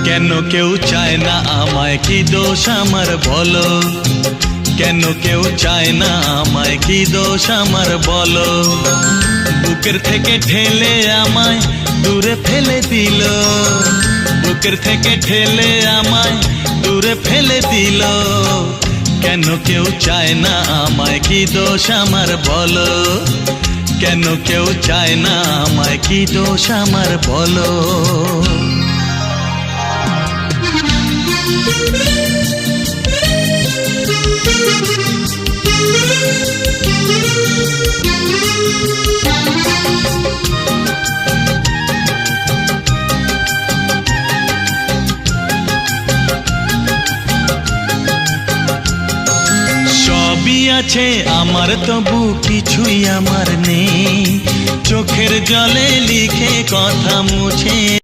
কেন কেউ চায় না আমায়, কি দোষ আমার বলো? কেন কেউ চায় না আমায়, কি দোষ আমার বলো? বুকের থেকে ঠেলে আমায় দূরে ফেলে দিল, বুকের থেকে ঠেলে আমায় দূরে ফেলে দিল। কেন কেউ চায় না আমায়, কি দোষ আমার বলো? কেন কেউ চায় না আমায়, কি দোষ আমার বলো? সবই আছে আমার, তবু কিছুই আমার নেই। চোখের জলে লিখে কথা মুছে